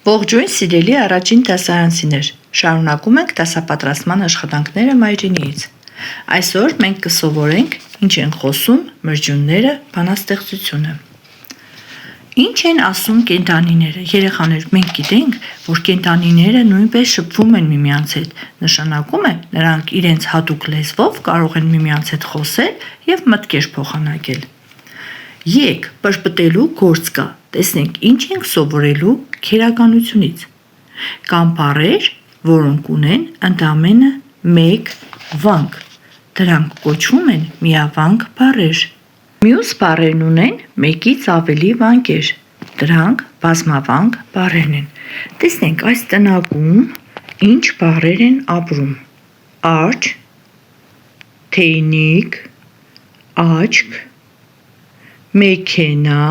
Ողջույն սիրելի առաջին դասարանցիներ, շարունակում ենք դասապատրաստման աշխատանքները մայրենիից։ Այսօր մենք կսովորենք ինչ են խոսում մրջյունները բանաստեղծությունը։ Ինչ են ասում կենդանիները, երեխաներ, մենք գիտենք, որ կենդանիները նույնպես շփվում են միմյանց հետ, նշանակում է նրանք իրենց հատուկ լեզվով կարող են միմյանց հետ խոսել և մտքեր փոխանակել։ Եկ պրպտելու գործ կա, տեսնենք ինչ ենք սովորելու քերականությունից։ Կան բառեր, որոնք ունեն ընդամենը մեկ վանք, դրանք կոչվում են միավանք բառեր։ Մյուս բառերն ունեն մեկից ավելի վանկեր, դրանք բազմավանք բառեր են։ Տեսնենք այս տնակում ինչ բառեր են ապրում. արջը, թեյնիկ, աչք, մեքենա,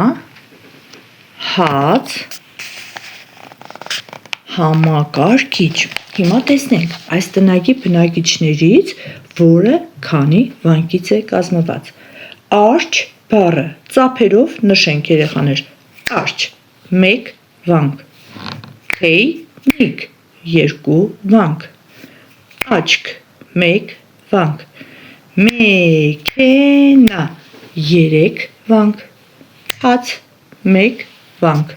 հաց, համակարգիչ։ Հիմա տեսնենք այս տնակի բնակիչներից որը քանի վանկից է կազմված։ Արջը բառը ծափերով նշենք երեխաներ. արջը մեկ վանք, թեյնիկ երկու վանք, աչք մեկ վանք, մեքենա երեք վանք, հաց մեկ վանք,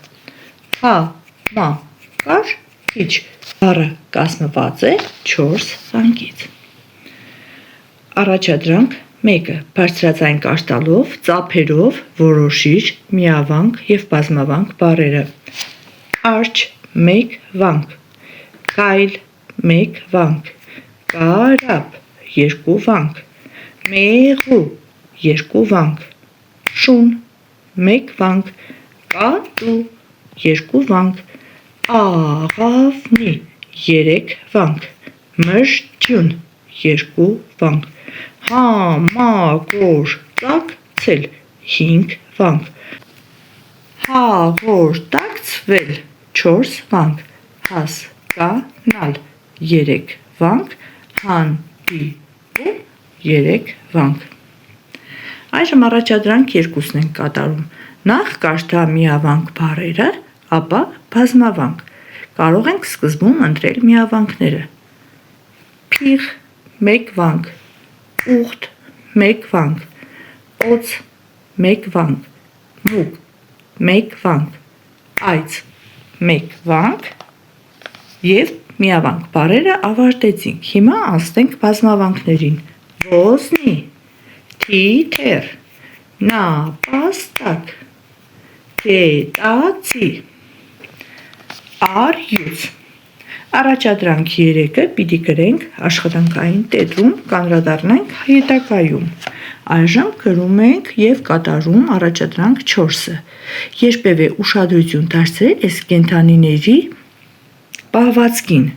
համակարգիչ բառը կազմված է 4 վանկից։ Առաջադրանք 1. Բարձրաձայն կարգ տալով ծափերով որոշիր միավանք և բազմավանք բառերը։ Արջը մեկ վանք, գայլ մեկ վանք, կարապ երկու վանք, մեղու երկու վանք, շուն մեկ վանք, կատու երկու վանք, աղավնի երեք վանք, մրջյուն երկու վանք, համագործակցել 5 վանք, հաղորդակցվել 4 վանք, հասկանալ 3 վանք, հանդիպում 3 վանք։ Այժմ առաջադրանք 2-ն ենք կատարում։ Նախ կարդա միավանք բառերը, ապա բազմավանք։ Կարող ենք սկզբում ընտրել միավանքները։ Փիղ մեկ վանք, ուղտ մեկ վանք, օձ մեկ վանք, մուկ մեկ վանք, այծ մեկ վանք և միավանք բառերը ավարտեցինք։ Հիմա անցնենք բազմավանքներին։ Ոզնի, թիթեռ, նապաստակ, գետացի, առյուծ։ Առաջադրանք 3-ը պիտի գրենք աշխատանքային տետրում, կանդրադառնանք հետագայում։ Այժմ գրում ենք և կատարում առաջադրանք 4-ը։ Երբևէ ուշադրություն դարձրել ես կենդանիների պահվածքին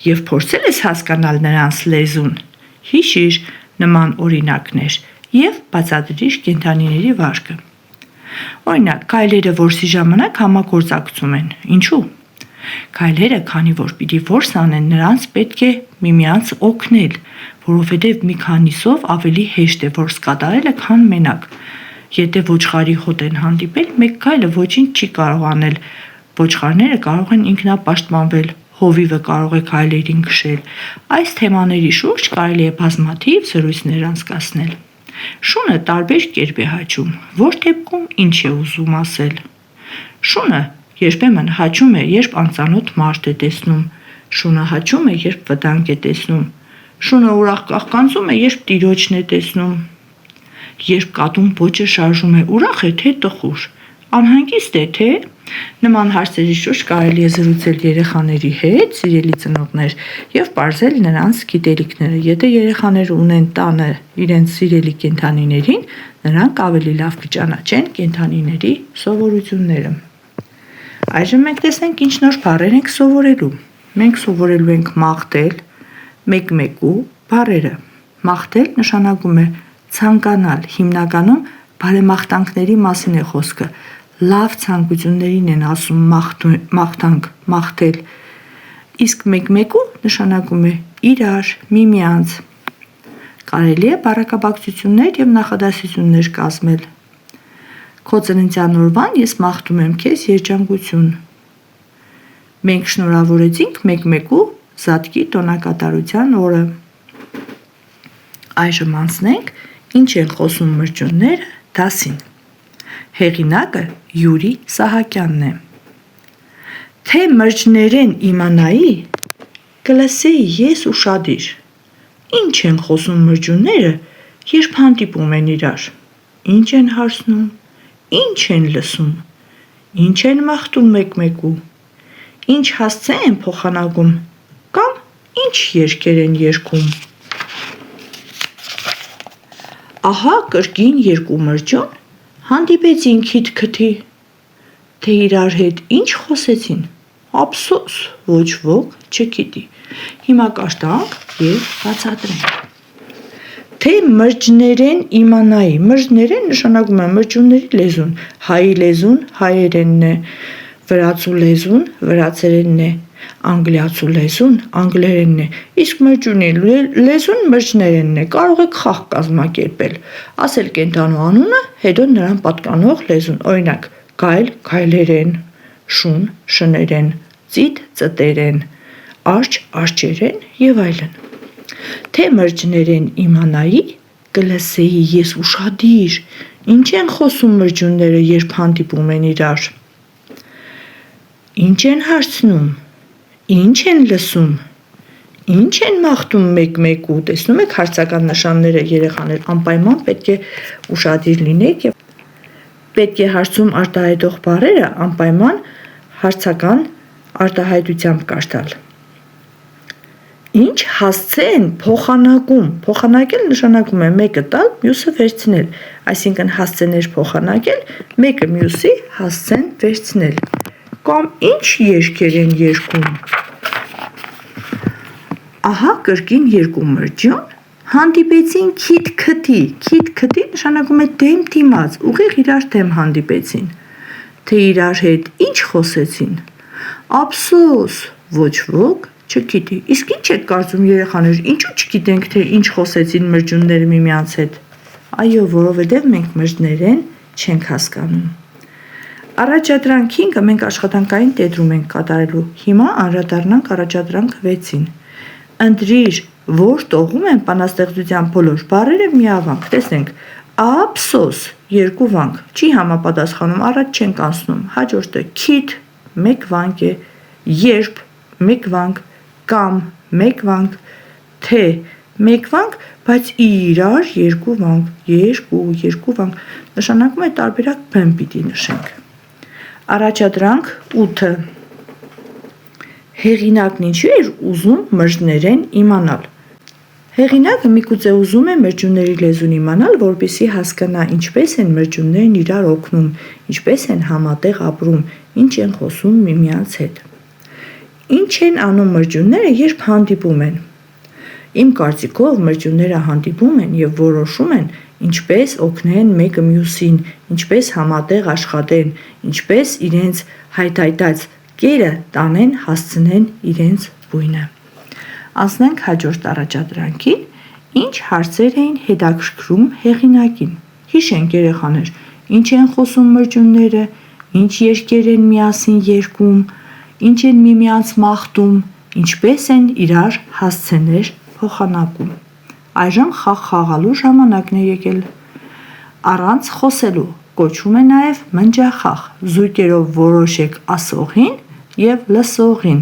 և փորձել ես հասկանալ նրանց լեզուն։ Հիշիր նման օրինակներ և բացատրիր կենդանիների վարքը։ Օրինակ, գայլերը որսի ժամանակ համագործակցում են։ Ինչու՞։ Գայլերը, քանի որ պիտի որս անեն, նրանց պետք է միմյանց օգնել, որովհետև մի քանիսով ավելի հեշտ է որս կատարելը, քան մենակ։ Եթե ոչխարի հոտ են հանդիպել, մեկ գայլը ոչինչ չի կարող անել։ Ոչխարները կարող են ինքնապաշտպանվել, հովիվը կարող է գայլերին քշել։ Այս թեմաների շուրջ կարելի է բազմաթիվ զրույցներ անցկացնել։ Շունը տարբեր կերպ է հաչում, որ դեպքում ինչ է ուզում ասել։ Շունը երբեմն հաչում է, երբ անծանոթ մարդ է տեսնում։ Շունը հաչում է, երբ վտանգ է տեսնում։ Շունը ուրախ կաղկանցում է, երբ տիրոջն է տեսնում։ Երբ կատուն պոչը շարժում է, ուրախ է, թե տխուր, անհանգիստ է, թե։ Նման հարցերի շուրջ կարելի է զրուցել երեխաների հետ, սիրելի ծնողներ, և պարզել նրանց գիտելիքները։ Եթե երեխաները ունեն տանը իրենց սիրելի կենդանիներին, նրանք ավելի լավ կճանաչեն կենդանիների սովորությունները։ Այժմ մենք տեսնենք ինչ նոր բառեր ենք սովորելու։ Մենք սովորելու ենք մաղթել, մեկ-մեկու բառերը։ Մաղթել նշանակում է ցանկանալ, հիմնականում բարեմաղթանքների մասին է խոսքը։ Լավ ցանկություններին են ասում մաղթանք, մաղթել։ Իսկ մեկ-մեկու նշանակում է իրար, միմյանց։ Կարելի է բառակաբակցություններ և նախադասություններ կազմել։ Քո ծննդյան օրվան ես մաղթում եմ քեզ երջանկություն։ Մենք շնորհավորեցինք մեկ-մեկու Զատկի տոնակատարության օրը։ Այժմ անցնենք ինչ են խոսում մրջյունները դասին։ Հեղինակը Յուրի Սահակյանն է։ Թե մրջներեն իմանայի, կլսեի ես ուշադիր։ Ինչ են խոսում մրջյունները, երբ հանդիպում են իրար։ Ինչ են հարցնում, ինչ են լսում, ինչ են մաղթում մեկ-մեկու, ինչ հասցե են փոխանակում, կամ ինչ երգեր են երգում։ Ահա կրկին երկու մրջյուն հանդիպեցին քիթ-քթի, թե իրար հետ ինչ խոսեցին, ափսոս, ոչ ոք չգիտի։ Հիմա կաշտանք և բացատրենք։ Թե մրջներեն իմանայի, մրջներեն նշանակում է մրջյունների լեզուն, հայի լեզուն հայերենն է, վրացու լեզուն վրացերենն է, անգլիացու լեզուն անգլերենն է, իսկ մրջյունի լեզուն մրջներենն է, կարող եք խաղ կազմակերպել, ասել կենդանու անունը, հետո նրան պատկանող լեզուն, օրինակ գայլ գայլերեն, շուն շներեն, ծիտ ծտերեն, արջ արջերեն և այլն։ Թե մրջներեն իմանայի, կլսեի ես ուշադիր, ինչ են խոսում մրջյունները, երբ հանդիպում են իրար։ Ինչ են հարցնում, ինչ են լսում, ինչ են մաղթում մեկ-մեկու, տեսնում եք հարցական նշանները երեխաներ, անպայման պետք է ուշադիր լինեք և պետք է հարցում արտահայտող բառերը անպայման հարցական արտահայտությամբ կարդալ։ Ինչ հասցե են փոխանակում, փոխանակել նշանակում է մեկը տալ, մյուսը վերցնել, այսինքն հասցեներ փոխանակել, մեկը մյուսի հասցեն վերցնել, կամ ինչ երգեր են երգում։ Ահա կրկին երկու մրջյուն հանդիպեցին քիթ-քթի, քիթ-քթի նշանակում է դեմ դիմաց, ուղիղ իրար դեմ հանդիպեցին, թե իրար հետ ինչ խոսեցին, ափսոս, ոչ ոք չգիտի։ Իսկ ինչ եք կարծում երեխաներ, ինչու չգիտենք, թե ինչ խոսեցին մրջյունները միմյանց հետ։ Այո, որովհետև մենք մրջներեն չենք հասկանում։ Առաջադրանք 5-ը մենք աշխատանքային տետրում ենք կատարելու, հիմա անդրադառնանք առաջադրանք 6-ին։ Ընտրիր, որ տողում են բանաստեղծության բոլոր բառերը միավանք, տեսնենք, ափսոս, երկու վանք, չի համապատասխանում, առաջ չենք անցնում, հաջորդը քիթ, մեկ վանք է, երբ, մեկ վանք, կամ, մեկ վանք, թե, մեկ վանք, բայց իրար երկու վանք, երկու վանք, նշանակում է տարբերակ բեմ պիտի նշենք։ Առաջադրանք 8-ը։ Հեղինակն ինչու էր ուզում մրջներեն իմանալ։ Հեղինակը միգուցե ուզում է մրջյունների լեզուն իմանալ, որպեսզի հասկանա ինչպես են մրջյուններն իրար օգնում, ինչպես են համատեղ ապրում, ինչ են խոսում միմյանց հետ։ Ինչ են անում մրջյունները, երբ հանդիպում են։ Իմ կարծիքով մրջյունները հանդիպում են և որոշում են, ինչպես օգնեն մեկը մյուսին, ինչպես համատեղ աշխատեն, ինչպես իրենց հայթայթած կերը տանեն, հասցնեն իրենց բույնը։ Անցնենք հաջորդ առաջադրանքին, ինչ հարցեր էին հետաքրքրում հեղինակին։ Հիշենք երեխաներ, ինչ են խոսում մրջյունները, ինչ երգեր են միասին երգում, ինչ են միմյանց մաղթում, ինչպես են իրար հասցեներ փոխանակում։ Այժմ խաղ խաղալու ժամանակն է եկել։ Առանց խոսելու կոչվում է նաև մնջախաղ, զույգերով որոշեք ասողին և լսողին։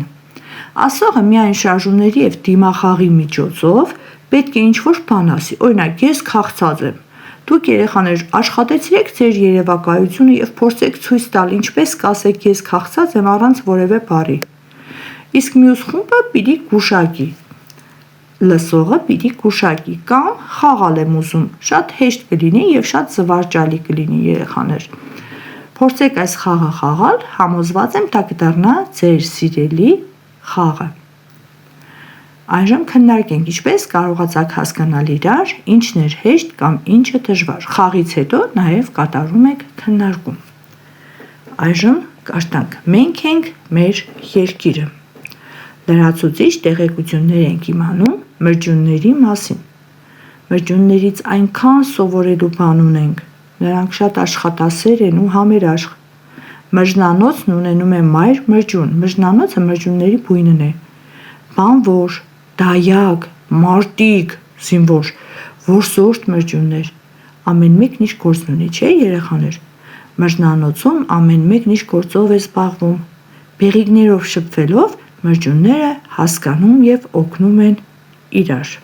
Ասողը միայն շարժումների և դիմախաղի միջոցով պետք է ինչ-որ բան ասի, օրինակ ես քաղցած եմ։ Դուք երեխաներ աշխատեցրեք ձեր երևակայությունը և փորձեք ցույց տալ, ինչպես կասեք ես քաղցած եմ առանց որևէ բառի։ Իսկ մյուս խումբը պիտի գուշակի։ Լսողը պիտի գուշակի կամ խաղալ եմ ուզում, շատ հեշտ կլինի և շատ զվարճալի կլինի երեխաներ։ Փորձեք այս խաղը խաղալ, համոզված եմ դա կդառնա ձեր սիրելի խաղը։ Այժմ քննարկենք ինչպես կարողացաք հասկանալ իրար, ինչն էր հեշտ կամ ինչը դժվար։ Խաղից հետո նաև կատարում եք քննարկում։ Այժմ կարդանք. մենք ենք մեր երկիրը։ Լրացուցիչ տեղեկություններ ենք իմանում մրջյունների մասին։ Մրջյուններից այնքան սովորելու բան ունենք, նրանք շատ աշխատասեր են ու համերաշխ։ Մրջնանոցն ունենում է մայր մրջուն, մրջնանոցը մրջունների բույնն է, բանվոր, դայակ, մարտիկ, զինվոր, որսորդ մրջյուններ, ամեն մեկն իր գործն ունի, չէ երեխաներ, մրջնանոցում ամեն մեկն իր գործով է զբաղվում, բեղիկներով շփվելով մրջյունները հասկանում և օգնում են իրար։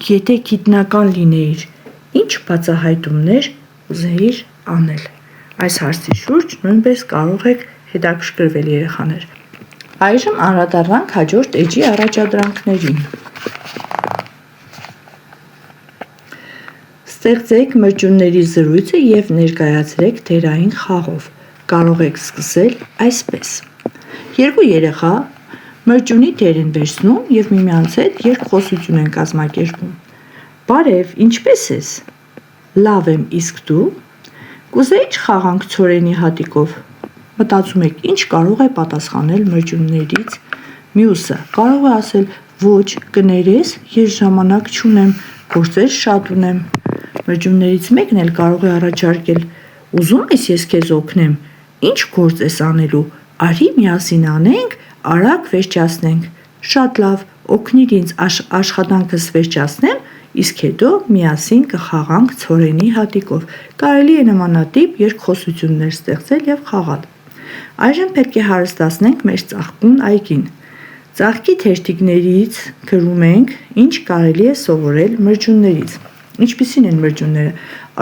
Եթե գիտնական լինեիր, ինչ բացահայտումներ ուզեիր անել։ Այս հարցի շուրջ նույնպես կարող եք հետաքրքրվել երեխաներ։ Այժմ անդրադառնանք հաջորդ էջի առաջադրանքներին։ Ստեղծեք մրջյունների զրույցը և ներկայացրեք թերային խաղով։ Կարող եք սկսել այսպես։ Երկու երեխա մրջյունի թեր են վերցնում և միմյանց հետ երկխոսություն են կազմակերպում։ Բարև, ինչպե՞ս ես։ Լավ եմ, իսկ դու։ Կուզեի՞ր խաղանք ցորենի հատիկով։ Մտածում եք, ինչ կարող է պատասխանել մրջյուններից մյուսը։ Կարող է ասել. ոչ, կներես, ես ժամանակ չունեմ, գործեր շատ ունեմ։ Մրջյուններից մեկն էլ կարող է առաջարկել. ուզում ես ես քեզ օգնեմ։ Ինչ գործ ես անելու։ Արի միասին անենք, արագ վերջացնենք։ Շատ լավ, օգնիր ինձ աշխատանքս վերջացնեմ, իսկ հետո միասին կխաղանք ցորենի հատիկով։ Կարելի է նմանատիպ երկխոսություններ ստեղծել և խաղալ։ Այժմ պետք է հարստացնենք մեր ծաղկուն այգին։ Ծաղկի թերթիկներից գրում ենք, ինչ կարելի է սովորել մրջյուններից։ Ինչպիսին են մրջյունները։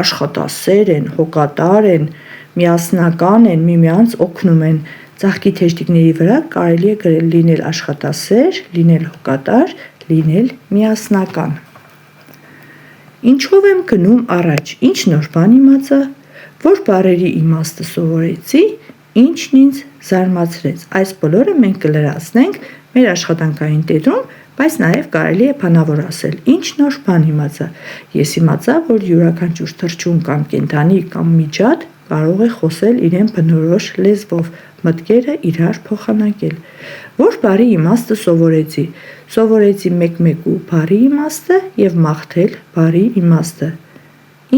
Աշխատասեր են, հոգատար են, միասնական են, միմյանց օգնում են։ Ծաղկի թերթիկների վրա կարելի է լինել աշխատասեր, լինել հոգատար, լինել միասնական։ Ինչով եմ գնում առաջ, ինչ նոր բան իմացա, որ բառերի իմաստը սովորեցի, ինչն ինձ զարմացրեց։ Այս բոլորը մենք կլրացնենք մեր աշխատանքային տետրում, բայց նաև կարելի է բանավոր ասել, ինչ նոր բան իմացա։ Ես իմացա, որ յուրաքանչյուր թռչուն կամ կենդանի կամ միջատ կարող է խոսել իրեն բնորոշ լեզվով, մտքերը իրար փոխանակել։ Որ բառի իմաստը սովորեցի։ Սովորեցի մեկ-մեկու բառի իմաստը և մաղթել բառի իմաստը։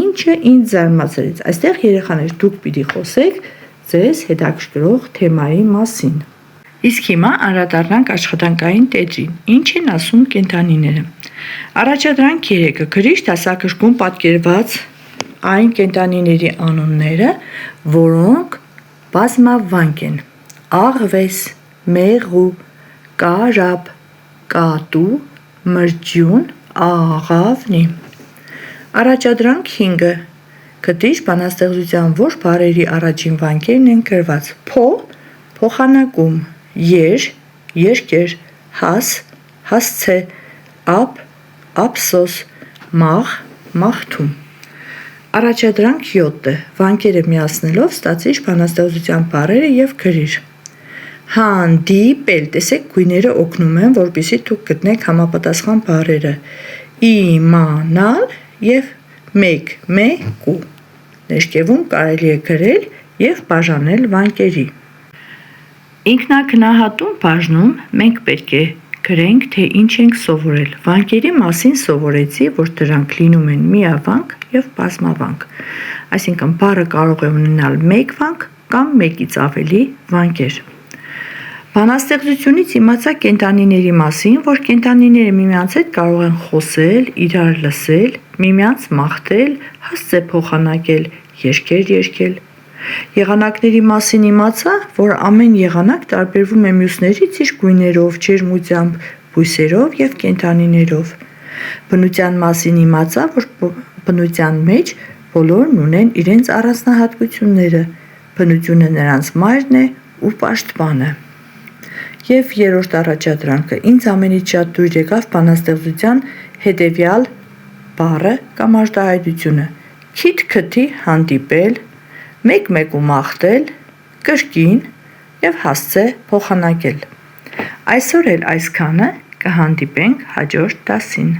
Ինչը ինձ զարմացրեց։ Այստեղ երեխաներ դուք պիտի խոսեք ձեզ հետաքրքրող թեմայի մասին։ Իսկ հիմա անդրադառնանք աշխատանքային տետրին։ Ինչ են ասում կենդանիները։ Առաջադրանք 3-ը գրիչ դասագրքում պատկերված այն կենդանիների անունները, որոնք բազմավանկ են։ Աղվես, մեղու, կարապ, կատու, մրջյուն, աղավնի։ Առաջադրանք 5-ը գրիչ բանաստեղծության որ բառերի առաջին վանքերն են գրված։ Փո, փոխանակում, երկեր, հաս, հասցե, ափ, ափսոս, մաղ, մաղթում։ Առաջադրանք 7-ը վանքերը միացնելով ստացիր բանաստեղծության բառերը և գրիր։ Հանդիպել, տեսեք գույները օգնում են, որպեսզի դուք գտնեք համապատասխան բառերը։ Իմանալ և մեկ-մեկու։ Ներքևում կարելի է գրել և բաժանել վանքերի։ Ինքնագնահատում բաժնում մենք պետք է գրենք, թե ինչ ենք սովորել։ Վանքերի մասին սովորեցի, որ դրանք լինում են միավանք և բազմավանք։ Այսինքն բառը կարող է ունենալ մեկ վանք կամ մեկից ավելի վանքեր։ Բանաստեղծությունից իմացա կենդանիների մասին, որ կենդանիները միմյանց հետ կարող են խոսել, իրար լսել, միմյանց մաղթել, հասցե փոխանակել, երգեր երգել։ Եղանակների մասին իմացա, որ ամեն եղանակ տարբերվում է մյուսներից իր գույներով, ջերմությամբ, բույսերով և կենդանիներով։ Բնության մասին իմացա, որ բնության մեջ բոլորն ունեն իրենց առանձնահատկությունները։ Բնությունը նրանց մայրն է ու պաշտպանը։ Եվ երրորդ առաջադրանքը ինձ ամենից շատ դուր եկավ բանաստեղծության հետևյալ բառը կամ արտահայտությունը։ Քիթ-քթի հանդիպել, մեկ-մեկու մաղթել, կրկին և հասցե փոխանակել։ Այսօր էլ այսքանը, կհանդիպենք հաջորդ դասին։